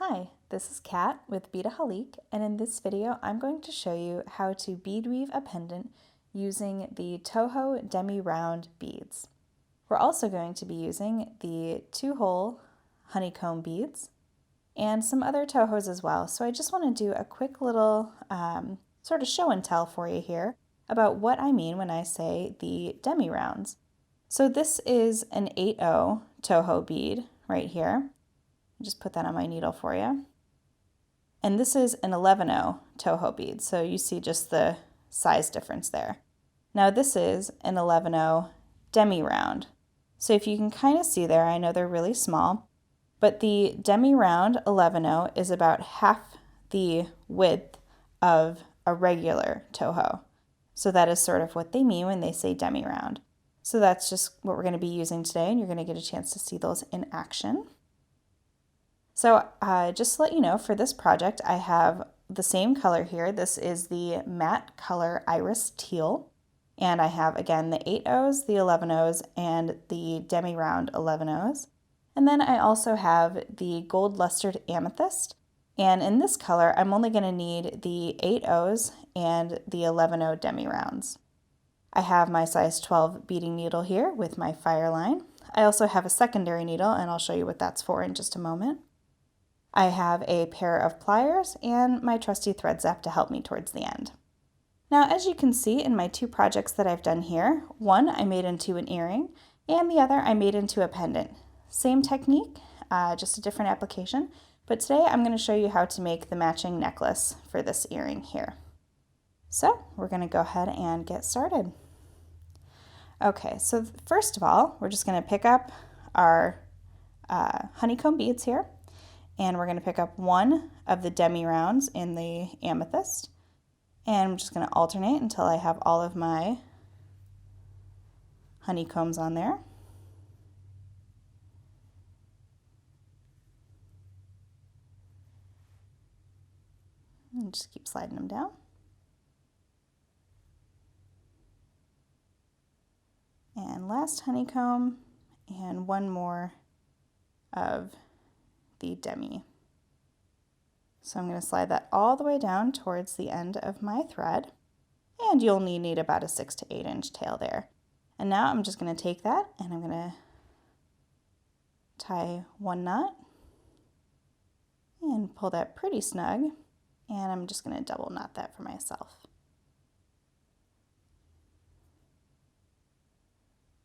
Hi, this is Kat with Beadaholique, and in this video I'm going to show you how to bead weave a pendant using the Toho Demi round beads. We're also going to be using the 2-hole honeycomb beads and some other Tohos as well. So I just want to do a quick little sort of show and tell for you here about what I mean when I say the demi rounds. So this is an 8-0 Toho bead right here. I'll just put that on my needle for you. And this is an 11-0 Toho bead, so you see just the size difference there. Now this is an 11-0 demi round. So if you can kind of see there, I know they're really small, but the demi round 11-0 is about half the width of a regular Toho. So that is sort of what they mean when they say demi round. So that's just what we're going to be using today, and you're going to get a chance to see those in action. So just to let you know, for this project, I have the same color here. This is the matte color Iris Teal. And I have, again, the 8-0s, the 11-0s, and the demi-round 11-0s. And then I also have the gold lustered Amethyst. And in this color, I'm only going to need the 8-0s and the 11-0 demi-rounds. I have my size 12 beading needle here with my fire line. I also have a secondary needle, and I'll show you what that's for in just a moment. I have a pair of pliers and my trusty thread zap to help me towards the end. Now, as you can see in my two projects that I've done here, one I made into an earring and the other I made into a pendant. Same technique, just a different application, but today I'm going to show you how to make the matching necklace for this earring here. So we're going to go ahead and get started. Okay, so first of all, we're just going to pick up our honeycomb beads here. And we're going to pick up one of the demi rounds in the amethyst. And I'm just going to alternate until I have all of my honeycombs on there. And just keep sliding them down. And last honeycomb, and one more of the demi. So I'm going to slide that all the way down towards the end of my thread, and you'll need about a 6 to 8 inch tail there. And now I'm just going to take that and I'm going to tie one knot and pull that pretty snug, and I'm just going to double knot that for myself.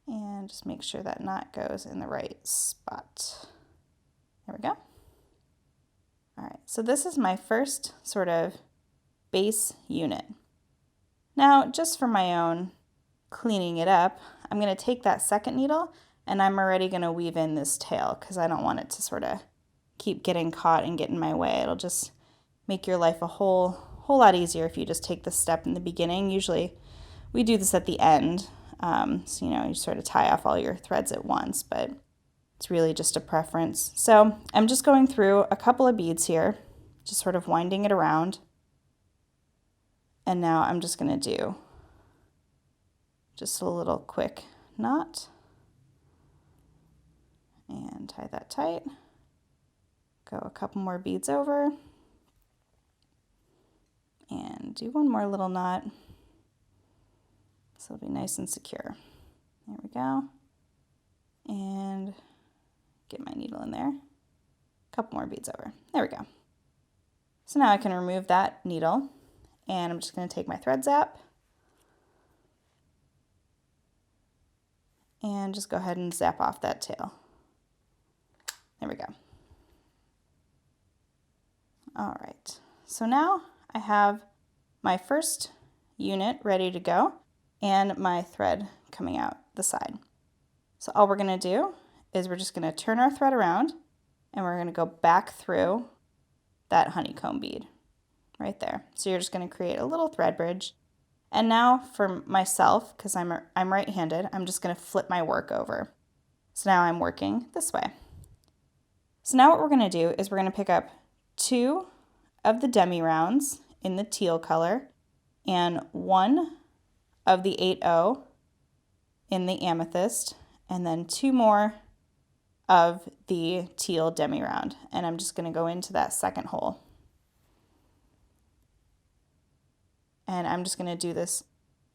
And just make sure that knot goes in the right spot. There we go. All right, so this is my first sort of base unit. Now, just for my own cleaning it up, I'm going to take that second needle and I'm already going to weave in this tail because I don't want it to sort of keep getting caught and get in my way. It'll just make your life a whole lot easier if you just take this step in the beginning. Usually we do this at the end, so you sort of tie off all your threads at once, but it's really just a preference. So I'm just going through a couple of beads here, just sort of winding it around. And now I'm just going to do just a little quick knot and tie that tight. Go a couple more beads over and do one more little knot. So it'll be nice and secure. There we go. And get my needle in there. A couple more beads over. There we go. So now I can remove that needle, and I'm just going to take my thread zap and just go ahead and zap off that tail. There we go. All right. So now I have my first unit ready to go and my thread coming out the side. So all we're going to do is we're just going to turn our thread around and we're going to go back through that honeycomb bead right there. So you're just going to create a little thread bridge. And now for myself, because I'm right-handed, I'm just going to flip my work over. So now I'm working this way. So now what we're going to do is we're going to pick up 2 of the demi rounds in the teal color and 1 of the 8-0 in the amethyst, and then 2 more of the teal demi round, and I'm just going to go into that second hole. And I'm just going to do this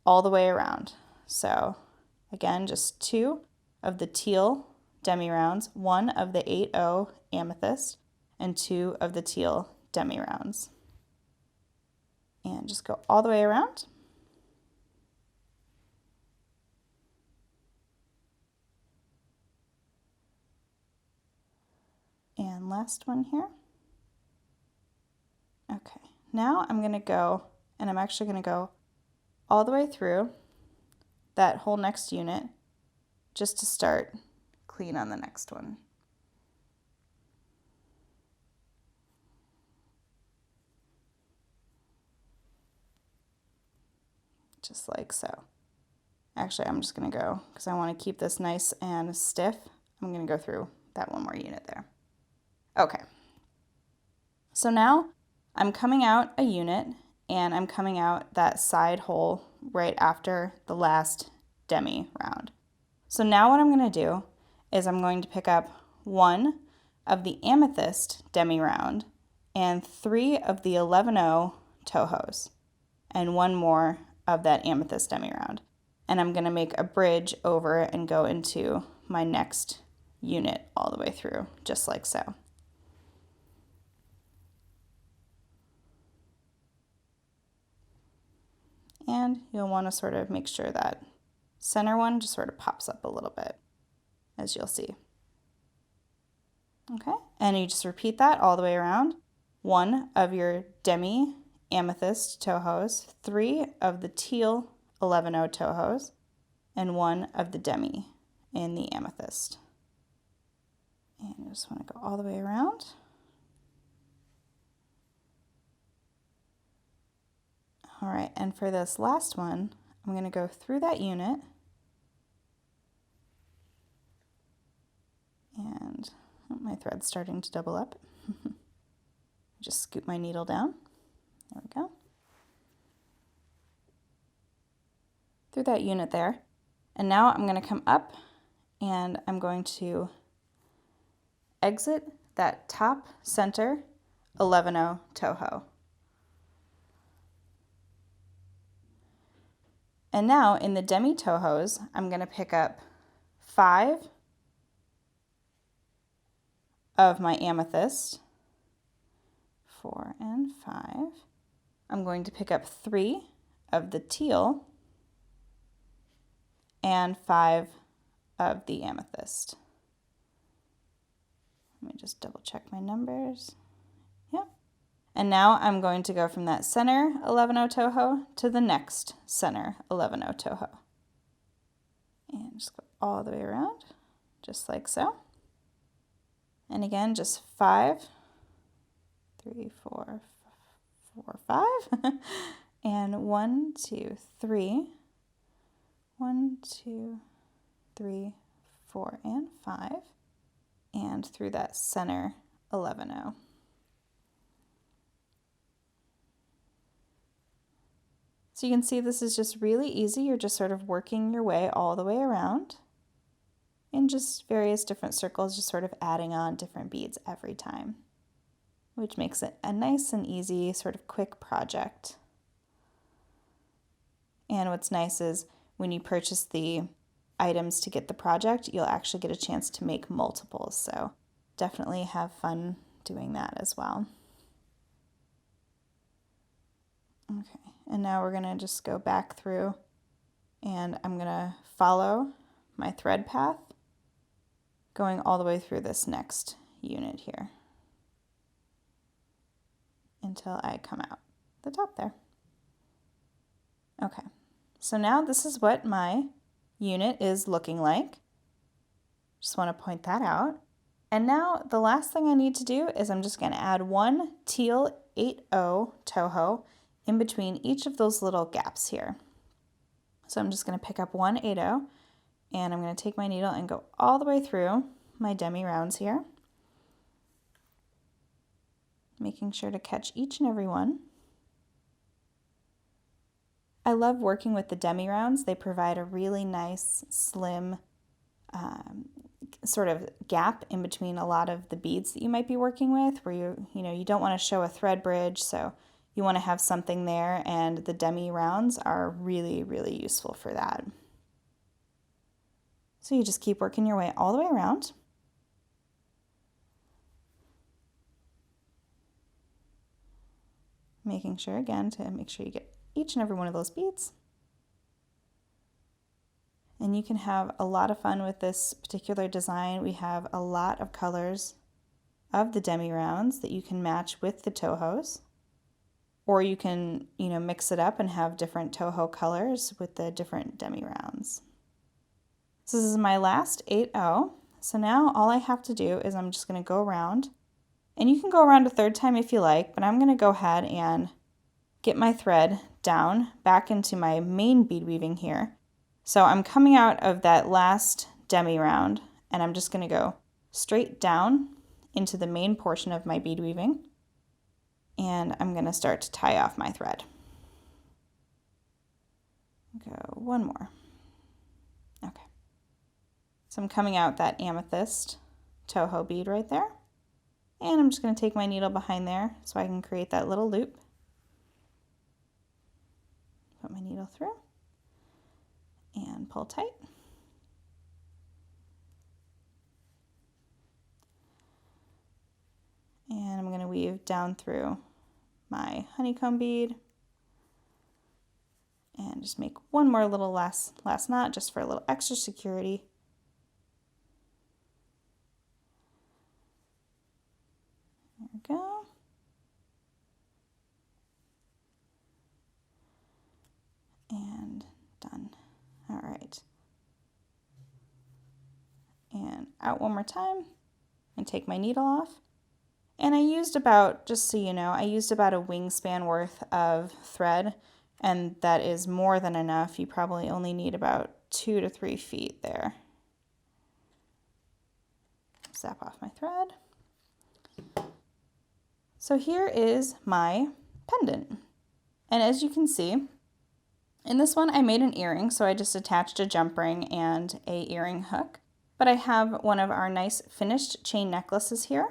all the way around. So again, just 2 of the teal demi rounds, 1 of the 8-0 amethyst, and 2 of the teal demi rounds. And just go all the way around. And last one here. Okay, now I'm going to go, and I'm actually going to go all the way through that whole next unit just to start clean on the next one. Just like so. Actually, I'm just going to go, because I want to keep this nice and stiff, I'm going to go through that one more unit there. Okay. So now I'm coming out a unit, and I'm coming out that side hole right after the last demi round. So now what I'm going to do is I'm going to pick up 1 of the amethyst demi round and 3 of the 11-0 Tohos and 1 more of that amethyst demi round. And I'm going to make a bridge over and go into my next unit all the way through, just like so. And you'll want to sort of make sure that center one just sort of pops up a little bit, as you'll see. Okay, and you just repeat that all the way around. 1 of your demi amethyst Tohos, 3 of the teal 11-0 Tohos, and 1 of the demi in the amethyst. And you just want to go all the way around. All right, and for this last one, I'm going to go through that unit and my thread's starting to double up. Just scoop my needle down. There we go. Through that unit there. And now I'm going to come up and I'm going to exit that top center 11-0 Toho. And now in the demi Tohos, I'm going to pick up 5 of my amethyst, 4 and 5. I'm going to pick up 3 of the teal and 5 of the amethyst. Let me just double check my numbers. Yep. And now I'm going to go from that center 11-0 Toho to the next center 11-0 Toho. And just go all the way around, just like so. And again, just 5, 3, 4, 4, 5. And 1, 2, 3. 1, 2, 3, 4, and 5. And through that center 11-0. So you can see this is just really easy. You're just sort of working your way all the way around in just various different circles, just sort of adding on different beads every time, which makes it a nice and easy sort of quick project. And what's nice is when you purchase the items to get the project, you'll actually get a chance to make multiples. So definitely have fun doing that as well. Okay. And now we're going to just go back through and I'm going to follow my thread path going all the way through this next unit here until I come out the top there. Okay, so now this is what my unit is looking like. Just want to point that out. And now the last thing I need to do is I'm just going to add 1 teal 8-0 Toho in between each of those little gaps here. So I'm just going to pick up 1 8-0 and I'm going to take my needle and go all the way through my demi rounds here, making sure to catch each and every one. I love working with the demi rounds. They provide a really nice, slim sort of gap in between a lot of the beads that you might be working with, where you don't want to show a thread bridge, so you want to have something there, and the demi rounds are really, really useful for that. So you just keep working your way all the way around. Making sure, again, to make sure you get each and every one of those beads. And you can have a lot of fun with this particular design. We have a lot of colors of the demi rounds that you can match with the Tohos. Or you can, mix it up and have different Toho colors with the different demi rounds. So this is my last 8-0. So now all I have to do is I'm just going to go around. And you can go around a third time if you like, but I'm going to go ahead and get my thread down back into my main bead weaving here. So I'm coming out of that last demi round, and I'm just going to go straight down into the main portion of my bead weaving. And I'm going to start to tie off my thread. Go one more. Okay. So I'm coming out that amethyst Toho bead right there. And I'm just going to take my needle behind there so I can create that little loop. Put my needle through and pull tight. And I'm going to weave down through my honeycomb bead and just make one more little last knot just for a little extra security. There we go. And done. All right. And out one more time and take my needle off. And I used about, just so you know, I used about a wingspan worth of thread, and that is more than enough. You probably only need about 2 to 3 feet there. Zap off my thread. So here is my pendant. And as you can see, in this one I made an earring, so I just attached a jump ring and a earring hook. But I have one of our nice finished chain necklaces here.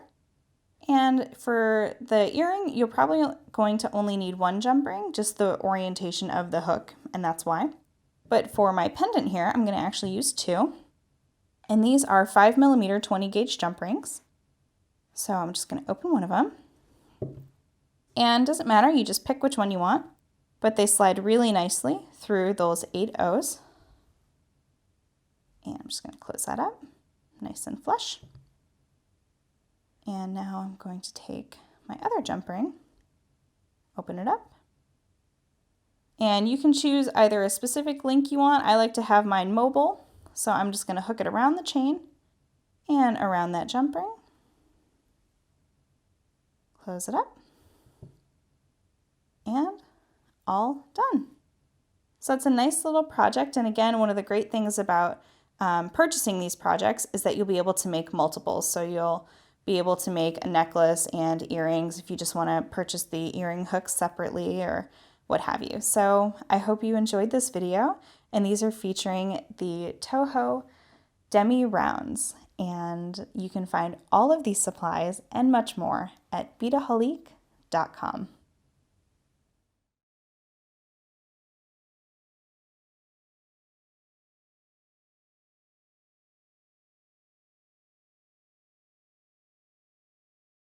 And for the earring, you're probably going to only need one jump ring, just the orientation of the hook, and that's why. But for my pendant here, I'm going to actually use 2. And these are 5mm 20 gauge jump rings. So I'm just going to open one of them. And doesn't matter, you just pick which one you want, but they slide really nicely through those 8 O's. And I'm just going to close that up, nice and flush. And now I'm going to take my other jump ring, open it up, and you can choose either a specific link you want. I like to have mine mobile, so I'm just going to hook it around the chain and around that jump ring. Close it up, and all done. So it's a nice little project, and again, one of the great things about purchasing these projects is that you'll be able to make multiples. So you'll be able to make a necklace and earrings if you just want to purchase the earring hooks separately or what have you. So I hope you enjoyed this video, and these are featuring the Toho Demi rounds, and you can find all of these supplies and much more at Beadaholique.com.